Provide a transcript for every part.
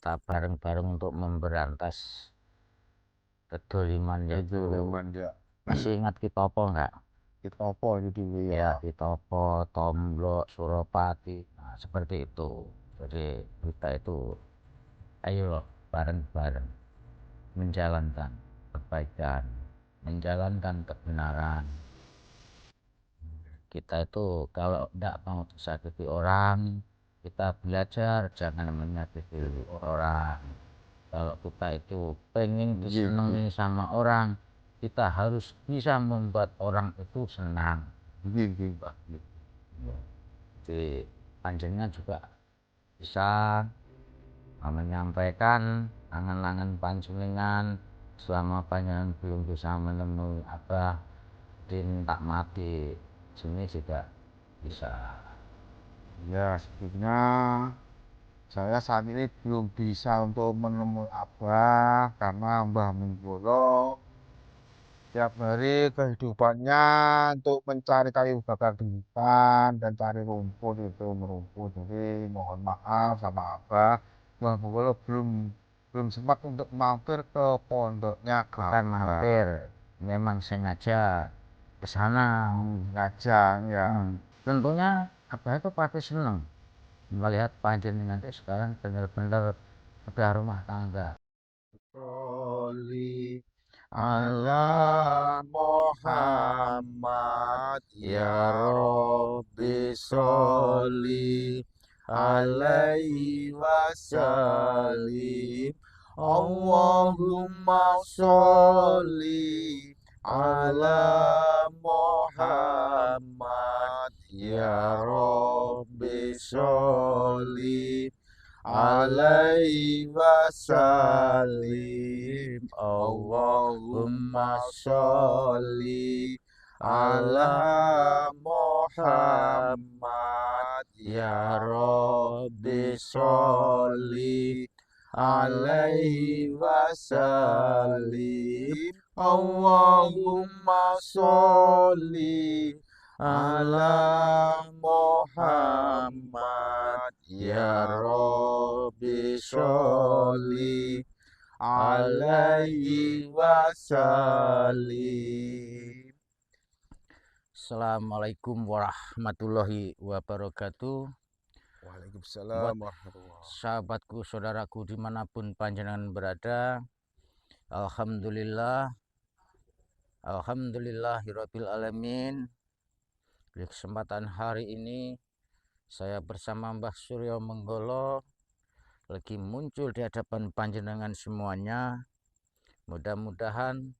kita bareng-bareng untuk memberantas kedoliman ya. Masih ingat Kitopo enggak? Kitopo itu dulu Ya, ya. Kitopo, Tomblok, Suropati, nah, seperti itu. Jadi kita itu ayo bareng-bareng menjalankan kebaikan, menjalankan kebenaran. Kita itu kalau tidak mau disakiti orang, kita belajar jangan menyakiti orang. Kalau kita itu pengen disenangi sama orang, kita harus bisa membuat orang itu senang. Jadi panjenengan juga bisa menyampaikan angan-angan panjenengan selama panjenengan belum bisa menemui Abah din tak mati sini juga bisa. Ya, sebetulnya saya saat ini belum bisa untuk menemui Abah karena Mbah Menggolo tiap hari kehidupannya untuk mencari kayu bakar di hutan dan cari rumput itu merumput. Jadi mohon maaf sama Abah, Mbah Menggolo belum sempat untuk mampir ke pondoknya Bukan mampir, memang sengaja ke sana. ngajak ya. Tentunya Abah itu pasti senang melihat panjenengan itu sekarang benar-benar udah rumah tangga. Sholli ala Muhammad ya Rabbi sholli alaihi wasallim Allahumma sholli ala Muhammad ya Rabbi sholli alaihi wasallim Allahumma sholli ala Muhammad ya Rabbi sholli alaihi wasallim Allahumma sholli ala Muhammad ya Rabbi sholli alaihi wasallim. Assalamualaikum warahmatullahi wabarakatuh. Waalaikumsalam warahmatullahi Sahabatku, saudaraku dimanapun panjenengan berada, Alhamdulillahirabbil alamin. Di kesempatan hari ini saya bersama Mbah Suryo Menggolo lagi muncul di hadapan panjenengan semuanya. Mudah-mudahan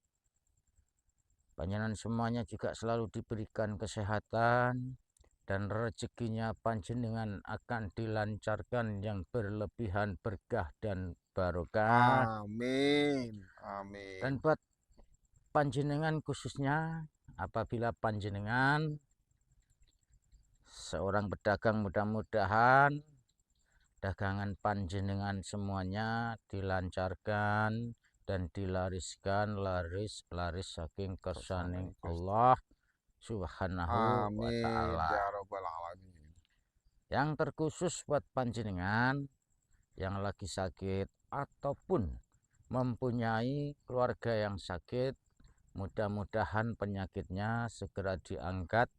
panjenengan semuanya juga selalu diberikan kesehatan dan rezekinya panjenengan akan dilancarkan yang berlebihan berkah dan barokah. Amin. Amin. Dan buat panjenengan khususnya, apabila panjenengan seorang pedagang, mudah-mudahan dagangan panjenengan semuanya dilancarkan dan dilariskan laris saking kersaning Allah Subhanahu wa ta'ala. Ya Rabbal Alamin. Yang terkhusus buat panjenengan yang lagi sakit ataupun mempunyai keluarga yang sakit, mudah-mudahan penyakitnya segera diangkat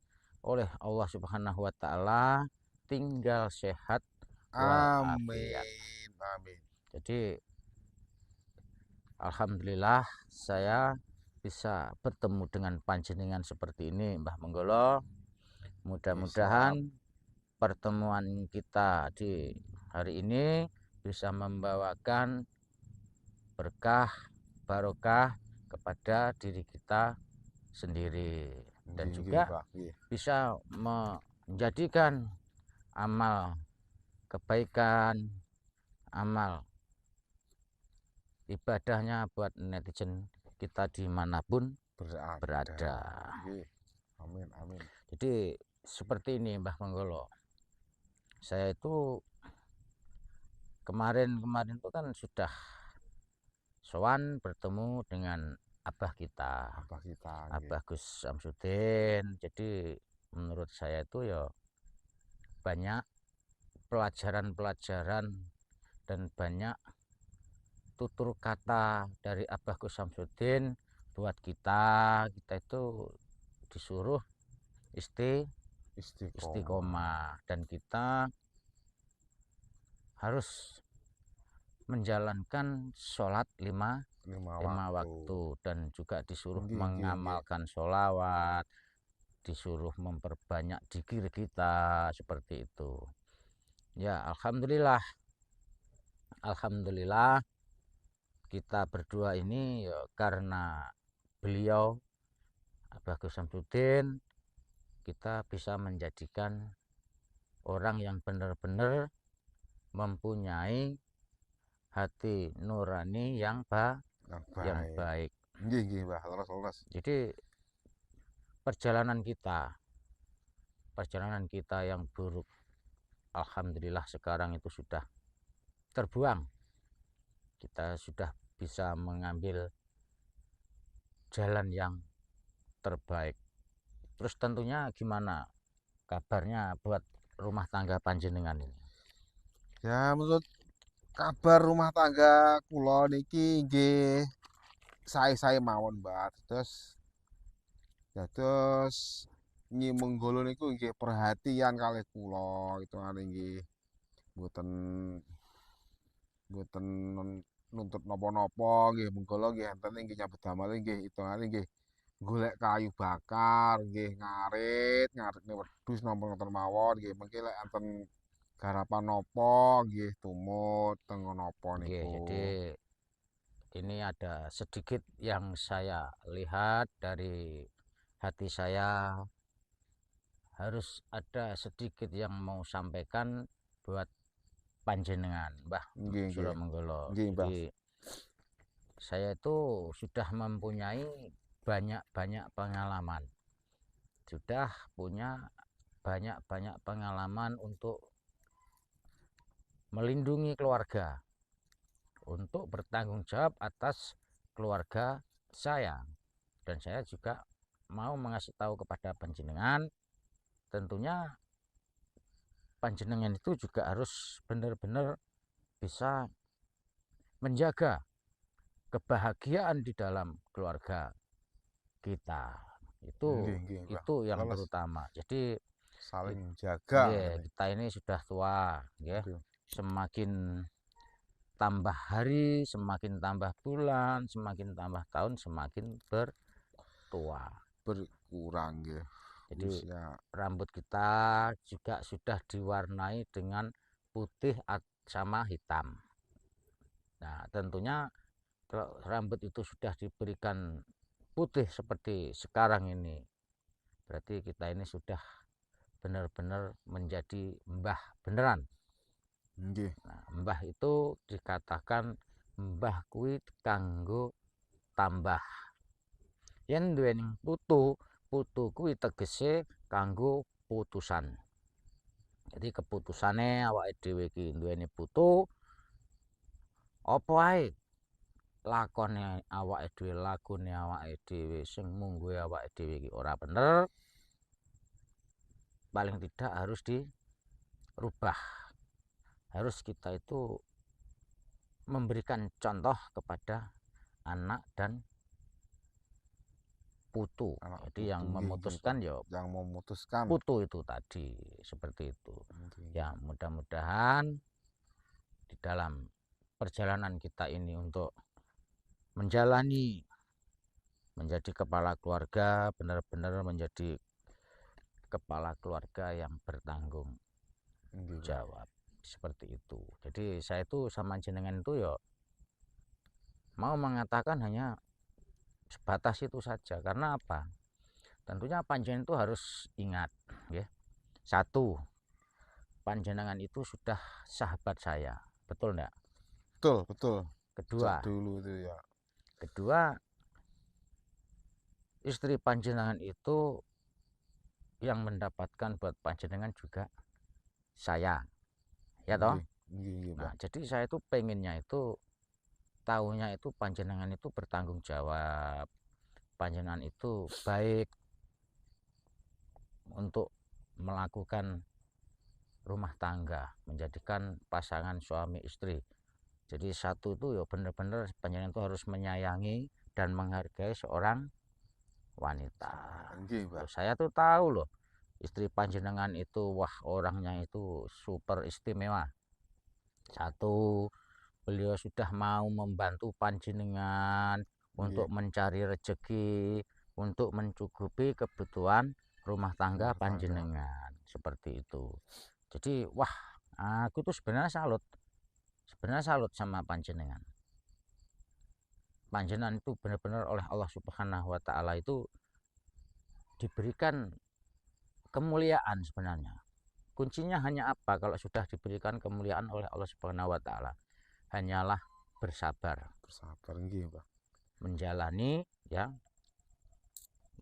oleh Allah Subhanahu wa ta'ala, tinggal sehat walafiat. Amin. Jadi alhamdulillah saya bisa bertemu dengan panjenengan seperti ini, Mbah Menggolo. Mudah-mudahan pertemuan kita di hari ini bisa membawakan berkah barokah kepada diri kita sendiri dan juga bisa menjadikan amal kebaikan, amal ibadahnya buat netizen kita dimanapun berada. Amin. Jadi seperti ini Mbah Menggolo, saya itu kemarin itu kan sudah sowan bertemu dengan Abah kita, Abah Gus Samsudin. Jadi menurut saya itu ya banyak pelajaran-pelajaran dan banyak tutur kata dari Abah Gus Samsudin buat kita itu disuruh istiqomah, dan kita harus menjalankan sholat lima waktu, dan juga disuruh mengamalkan sholawat, disuruh memperbanyak dzikir kita, seperti itu ya. Alhamdulillah kita berdua ini ya, karena beliau Abah Gus Samsudin, kita bisa menjadikan orang yang benar-benar mempunyai hati nurani yang baik. Jadi perjalanan kita yang buruk, alhamdulillah sekarang itu sudah terbuang. Kita sudah bisa mengambil jalan yang terbaik. Terus tentunya gimana kabarnya buat rumah tangga panjenengan ini? Ya, menurut kabar rumah tangga kula niki nggih sae-sae mawon, Mbak. Terus nyi menggolo niku nggih perhatian kalih kula, hitungane nggih mboten mboten nuntut napa-napa nggih. Menggolo nggih enten nggih nyambut damel nggih hitungane nggih golek kayu bakar nggih, ngarit wedhus napa ngoten mawon nggih. Mengki lek enten garapan napa nggih tumut teng napa Oke, niku. jadi ini ada sedikit yang saya lihat dari hati saya, harus ada sedikit yang mau sampaikan buat panjenengan Mbah Nggih. Suromenggolo. Nggih, Mbah. Jadi saya itu sudah mempunyai banyak pengalaman, sudah punya banyak pengalaman untuk melindungi keluarga, untuk bertanggung jawab atas keluarga saya. Dan saya juga mau mengasih tahu kepada panjenengan, tentunya panjenengan itu juga harus benar-benar bisa menjaga kebahagiaan di dalam keluarga kita. Itu yang Leles terutama. Jadi saling jaga ngene. kita ini sudah tua, Nggih. semakin tambah hari, semakin tambah bulan, semakin tambah tahun, semakin bertua. Berkurang nggih. Jadi Usia. rambut kita juga sudah diwarnai dengan putih sama hitam. Nah, tentunya kalau rambut itu sudah diberikan putih seperti sekarang ini, berarti kita ini sudah benar-benar menjadi mbah beneran. Nggih. Nah, mbah itu dikatakan mbah kuwi kanggo tambah. Yen duweni putu kuwi tegese kanggo putusan. Jadi keputusane awake dhewe iki duweni putu, apa ae lakone awake dhewe, lagune awake dhewe sing mungguhe awake dhewe iki ora bener, paling tidak harus dirubah. Harus kita itu memberikan contoh kepada anak dan putu. Jadi yang memutuskan ya yang memutuskan putu itu tadi, seperti itu. Ya, mudah-mudahan di dalam perjalanan kita ini untuk menjalani menjadi kepala keluarga, benar-benar menjadi kepala keluarga yang bertanggung jawab, seperti itu. Jadi saya itu sama jenengan itu ya mau mengatakan hanya sebatas itu saja. Karena apa? Tentunya panjenengan itu harus ingat, ya. Satu, panjenengan itu sudah sahabat saya, betul enggak? Betul. Kedua, dulu itu ya. Kedua, istri panjenengan itu yang mendapatkan buat panjenengan juga saya, ya toh. Nah, jadi saya itu pengennya itu tahunya itu panjenengan itu bertanggung jawab, panjenengan itu baik untuk melakukan rumah tangga, menjadikan pasangan suami istri. Jadi satu itu ya benar-benar panjenengan itu harus menyayangi dan menghargai seorang wanita. Nggih, Mbah. Loh, saya tuh tahu loh, istri panjenengan itu wah orangnya itu super istimewa. Satu, beliau sudah mau membantu panjenengan untuk Nggih, mencari rezeki, untuk mencukupi kebutuhan rumah tangga rumah tangga. panjenengan. Seperti itu. Jadi, wah, aku tuh sebenarnya salut. Sebenarnya salut sama panjenengan. Panjenengan itu benar-benar oleh Allah Subhanahu wa taala itu diberikan kemuliaan sebenarnya. Kuncinya hanya apa kalau sudah diberikan kemuliaan oleh Allah Subhanahu wa taala? Hanyalah bersabar, Bersabar nggih, Mbah. menjalani ya,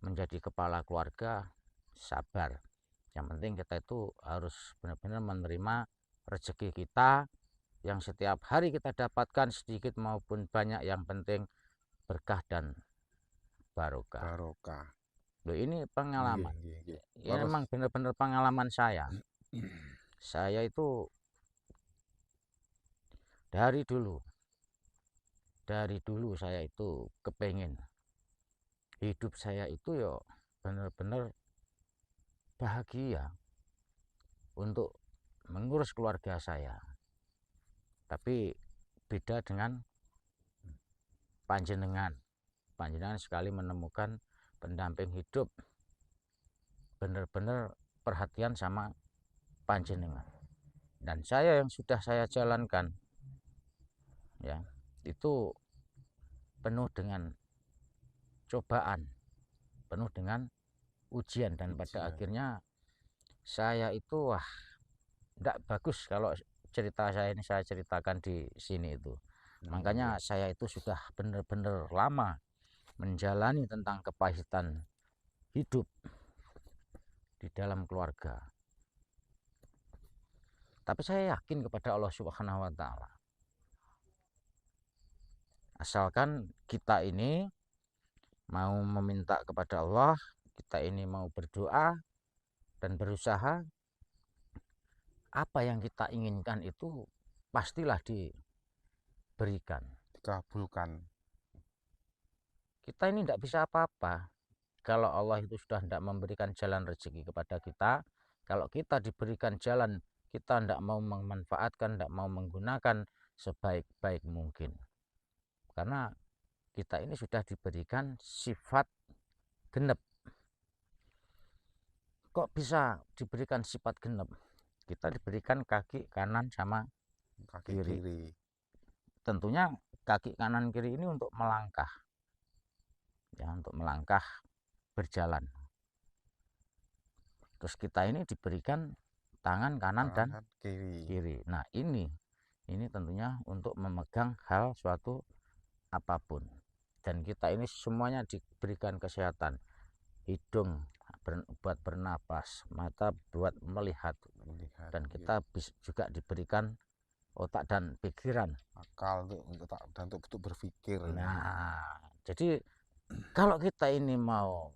menjadi kepala keluarga, sabar. Yang penting kita itu harus benar-benar menerima rezeki kita yang setiap hari kita dapatkan sedikit maupun banyak, yang penting berkah dan barokah. Barokah. Loh, ini Nggih, pengalaman. nggih, nggih. Ini Leres. memang benar-benar pengalaman saya. Saya itu dari dulu, saya itu kepengen hidup saya itu ya benar-benar bahagia untuk mengurus keluarga saya. Tapi beda dengan panjenengan. Panjenengan sekali menemukan pendamping hidup, benar-benar perhatian sama panjenengan. Dan saya yang sudah saya jalankan ya, itu penuh dengan cobaan, penuh dengan ujian, dan pada Ujian. akhirnya saya itu wah, tidak bagus kalau cerita saya ini saya ceritakan di sini itu. Makanya Nggih. saya itu sudah benar-benar lama menjalani tentang kepahitan hidup di dalam keluarga. Tapi saya yakin kepada Allah Subhanahu wa taala. Asalkan kita ini mau meminta kepada Allah, kita ini mau berdoa dan berusaha, apa yang kita inginkan itu pastilah diberikan. Dikabulkan. Kita ini tidak bisa apa-apa kalau Allah itu sudah tidak memberikan jalan rezeki kepada kita. Kalau kita diberikan jalan, kita tidak mau memanfaatkan, tidak mau menggunakan sebaik-baik mungkin. Karena kita ini sudah diberikan sifat genep. Kok bisa diberikan sifat genep? Kita diberikan kaki kanan sama Kaki kiri. kiri. Tentunya kaki kanan kiri ini untuk melangkah, ya, untuk melangkah berjalan. Terus kita ini diberikan tangan kanan dan Tangan kiri. kiri. Nah, ini tentunya untuk memegang hal suatu apapun. Dan kita ini semuanya diberikan kesehatan. Hidung buat bernapas, mata buat melihat, Melihat. dan Nggih. kita juga diberikan otak dan pikiran. Akal untuk berpikir. Nah, jadi kalau kita ini mau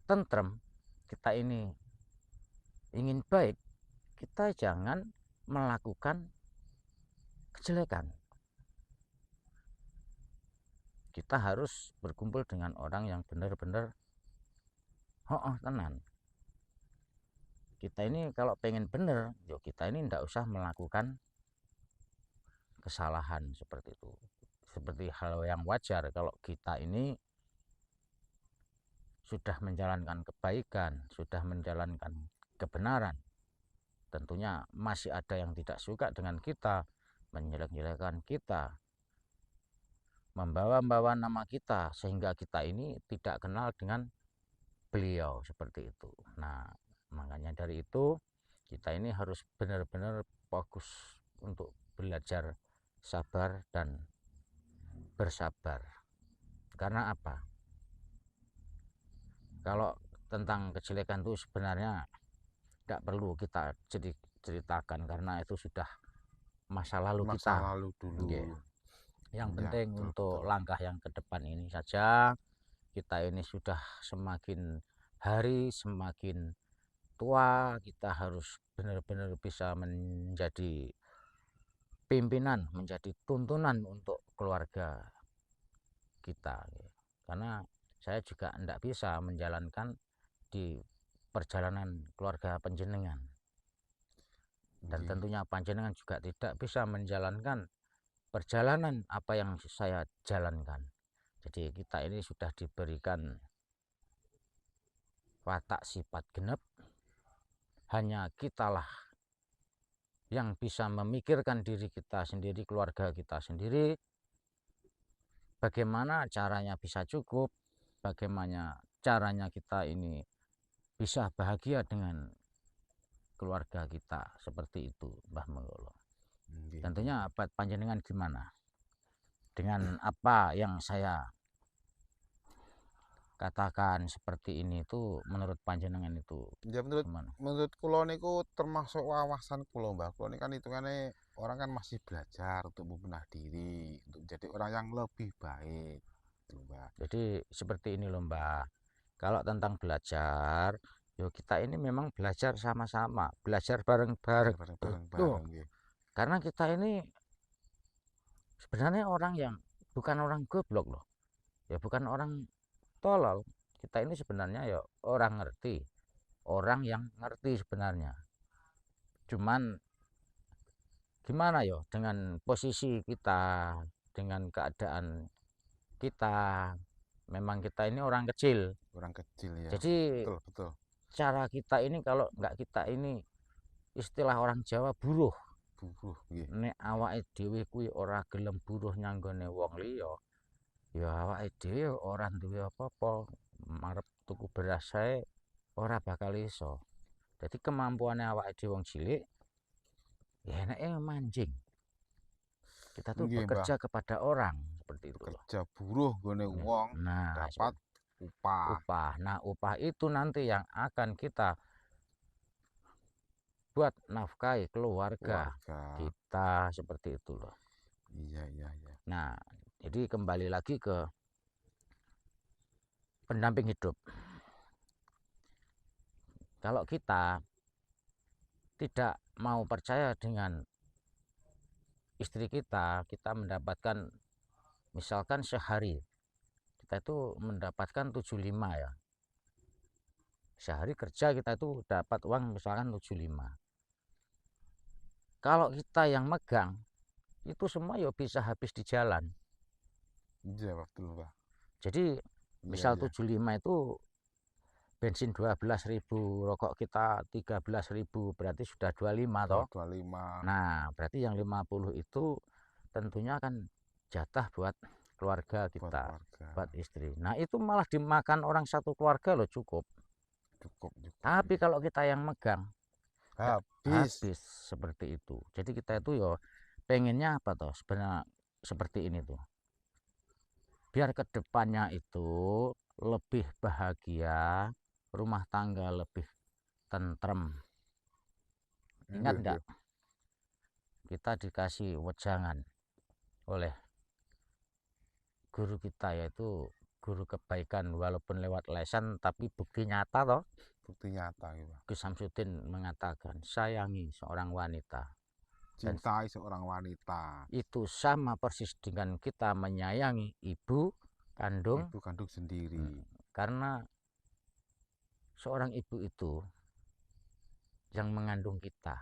tentrem, kita ini ingin baik, kita jangan melakukan kejelekan. Kita harus berkumpul dengan orang yang benar-benar tenan. Kita ini kalau pengen benar, yuk kita ini tidak usah melakukan kesalahan seperti itu. Seperti hal yang wajar kalau kita ini sudah menjalankan kebaikan, sudah menjalankan kebenaran. Tentunya masih ada yang tidak suka dengan kita, menjelek-jelekan kita, membawa-bawa nama kita, sehingga kita ini tidak kenal dengan beliau seperti itu. Nah, makanya dari itu kita ini harus benar-benar fokus untuk belajar sabar dan bersabar. Karena apa? Kalau tentang kejelekan itu sebenarnya tidak perlu kita ceritakan, karena itu sudah masa lalu Masa kita. lalu dulu. Yang Ya, penting betul, untuk betul. langkah yang ke depan ini saja, kita ini sudah semakin hari semakin tua kita harus benar-benar bisa menjadi pimpinan, menjadi tuntunan untuk keluarga kita. Karena saya juga tidak bisa menjalankan di perjalanan keluarga panjenengan, dan Nggih. tentunya panjenengan juga tidak bisa menjalankan perjalanan apa yang saya jalankan. Jadi kita ini sudah diberikan watak sifat genep, hanya kitalah yang bisa memikirkan diri kita sendiri, keluarga kita sendiri, bagaimana caranya bisa cukup, bagaimana caranya kita ini bisa bahagia dengan keluarga kita, seperti itu Mbah Menggolo. Nggih, nggih. Tentunya panjenengan gimana dengan apa yang saya katakan seperti ini, itu menurut panjenengan itu Ya gimana? menurut kula niku termasuk wawasan kula, Mbah. Kula ini kan hitungannya orang kan masih belajar untuk membenah diri, untuk menjadi orang yang lebih baik, gitu, Mbah. Jadi seperti ini loh Mbak, kalau tentang belajar, yo kita ini memang belajar sama-sama, belajar Belajar bareng-bareng bareng-bareng tuh. bareng nggih. Karena kita ini sebenarnya orang yang bukan orang goblok loh, ya bukan orang tolol. Kita ini sebenarnya ya orang ngerti, orang yang ngerti sebenarnya. Cuman gimana yo dengan posisi kita, dengan keadaan kita, memang kita ini orang kecil. Orang kecil ya. Jadi Betul, betul. cara kita ini kalau nggak kita ini, istilah orang Jawa, buruh. Buruh nggih. Nek awake dhewe kuwi ora gelem buruh nyanggone wong liya, ya awake dhewe ora duwe apa-apa. Marep tuku beras sae ora bakal iso. Jadi kemampuane awake dhewe wong cilik ya enake mancing. Kita tuh Nggih, Mbah. bekerja kepada orang, seperti itu loh. Bekerja buruh nggone wong Nah, dapat upah. upah. Nah, upah itu nanti yang akan kita buat nafkahi keluarga Keluarga. kita, seperti itu loh. Iya, iya, iya. Nah, jadi kembali lagi ke pendamping hidup. Kalau kita tidak mau percaya dengan istri kita, kita mendapatkan misalkan sehari kita itu mendapatkan 75 ya. Sehari kerja kita itu dapat uang misalkan 75. Kalau kita yang megang, itu semua ya bisa habis di jalan. Iya, betul, Mbah. Jadi Iya, misal iya. 75 itu bensin 12.000, rokok kita 13.000, berarti sudah 25 Udah toh. 25 Nah, berarti yang 50 itu tentunya kan jatah buat keluarga buat kita, keluarga. buat istri. Nah, itu malah dimakan orang satu keluarga loh, cukup. Cukup, cukup. Tapi kalau kita yang megang, Habis. habis, seperti itu. Jadi kita itu yo pengennya apa toh sebenarnya, seperti ini tuh. Biar kedepannya itu lebih bahagia, rumah tangga lebih tentrem. Ingat Nggih, enggak, nggih. kita dikasih wejangan oleh guru kita, yaitu guru kebaikan, walaupun lewat lesan tapi bukti nyata toh. Bukti nyata gitu. Gus Samsudin mengatakan sayangi seorang wanita, dan Cintai seorang wanita. itu sama persis dengan kita menyayangi ibu kandung. Ibu kandung sendiri. Karena seorang ibu itu yang mengandung kita,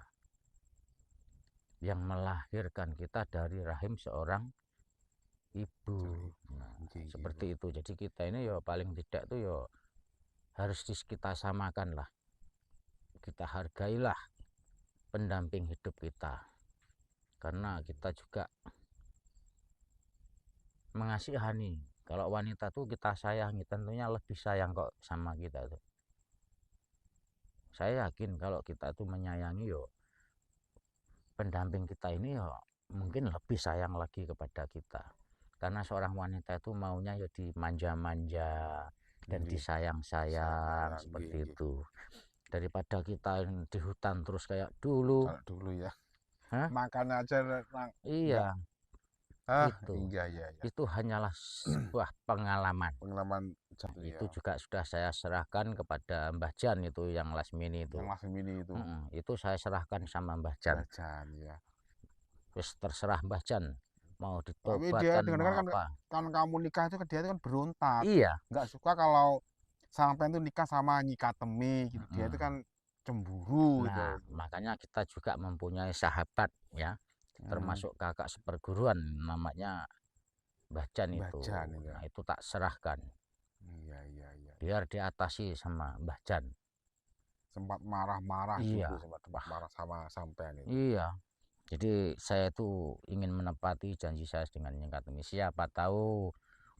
yang melahirkan kita dari rahim seorang ibu. Nah, seperti itu. Jadi kita ini ya paling tidak tuh ya harus kita samakan lah, kita hargailah pendamping hidup kita, karena kita juga mengasihani. Kalau wanita tuh kita sayangi, tentunya lebih sayang kok sama kita tuh. Saya yakin kalau kita tuh menyayangi yo, pendamping kita ini yo mungkin lebih sayang lagi kepada kita. Karena seorang wanita itu maunya ya dimanja-manja dan disayang-sayang, seperti itu. Daripada kita di hutan terus kayak dulu. Kalau dulu ya. Hah? Makan aja Iya. Iya iya iya. itu hanyalah sebuah pengalaman. Pengalaman satu Itu ya. juga sudah saya serahkan kepada Mbah Jan itu yang Lasmini Yang itu. langsung ini itu Itu saya serahkan sama Mbah Jan. belajar ya. Terus terserah Mbah Jan mau Tapi dia ditobatkan dengar mau kan apa. kan kamu nikah itu dia itu kan berontak. Iya. Nggak suka kalau sampai itu nikah sama Nyi Katemi gitu. Dia itu kan Mm. cemburu gitu. Nah, makanya kita juga mempunyai sahabat ya, Hmm, termasuk kakak seperguruan namanya Mbah Jan itu. Bajan itu. Nah, itu tak serahkan Iya iya iya. biar diatasi sama Mbah Jan. Sempat marah-marah dulu, Iya. sempat Wah, marah sama sampean itu. iya. Jadi saya itu ingin menepati janji saya dengan Nyingkat ini. Siapa tahu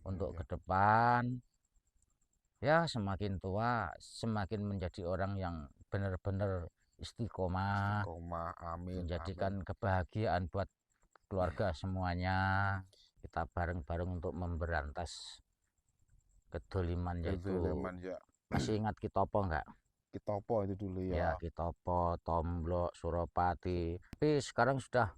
untuk Iya. ke depan ya semakin tua semakin menjadi orang yang benar-benar istiqomah, Istiqomah, amin, amin. menjadikan kebahagiaan buat keluarga semuanya. Kita bareng-bareng untuk memberantas kedoliman yaitu, Kezaliman ya. masih ingat Kitopo enggak? Kitopo itu dulu Ya, ya. Kitopo, Tomblok, Suropati. Tapi sekarang sudah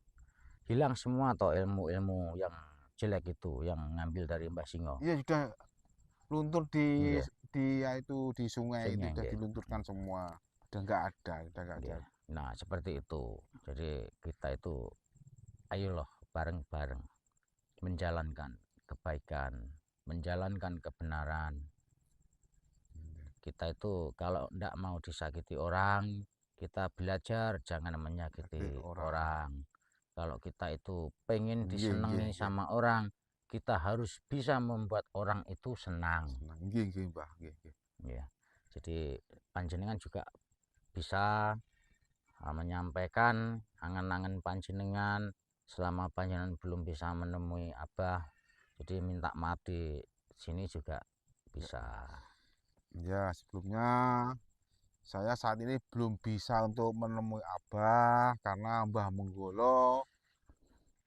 hilang semua toh ilmu-ilmu yang jelek itu yang ngambil dari Mbah Singo. Iya sudah luntur Iya, ya itu di sungai itu sengeng udah nggih. dilunturkan semua. Udah nggak ada. Nggih. Nah, seperti itu. Jadi kita itu ayo loh bareng-bareng menjalankan kebaikan, menjalankan kebenaran. Kita itu kalau tidak mau disakiti orang, kita belajar jangan Tapi menyakiti orang. orang. Kalau kita itu pengen Nggih, nggih, disenangi nggih. sama orang, kita harus bisa membuat orang itu senang. Senang. Nggih, nggih, Mbah, nggih, nggih. Ya, jadi panjenengan juga bisa menyampaikan angan-angan panjenengan selama panjenengan belum bisa menemui Abah. Jadi minta maaf di sini juga bisa. Ya, sebelumnya saya saat ini belum bisa untuk menemui Abah karena Mbah Menggolo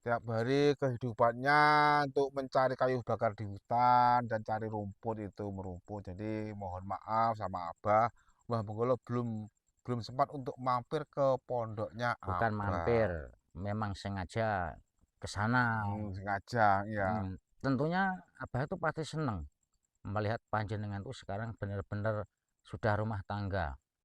tiap hari kehidupannya untuk mencari kayu bakar di hutan dan cari rumput itu merumput. Jadi mohon maaf sama Abah, Mbah Menggolo belum belum sempat untuk mampir ke pondoknya Bukan mampir, Abah. memang sengaja ke sana. Sengaja ya. Tentunya Abah itu pasti senang melihat panjenengan itu sekarang benar-benar sudah rumah tangga.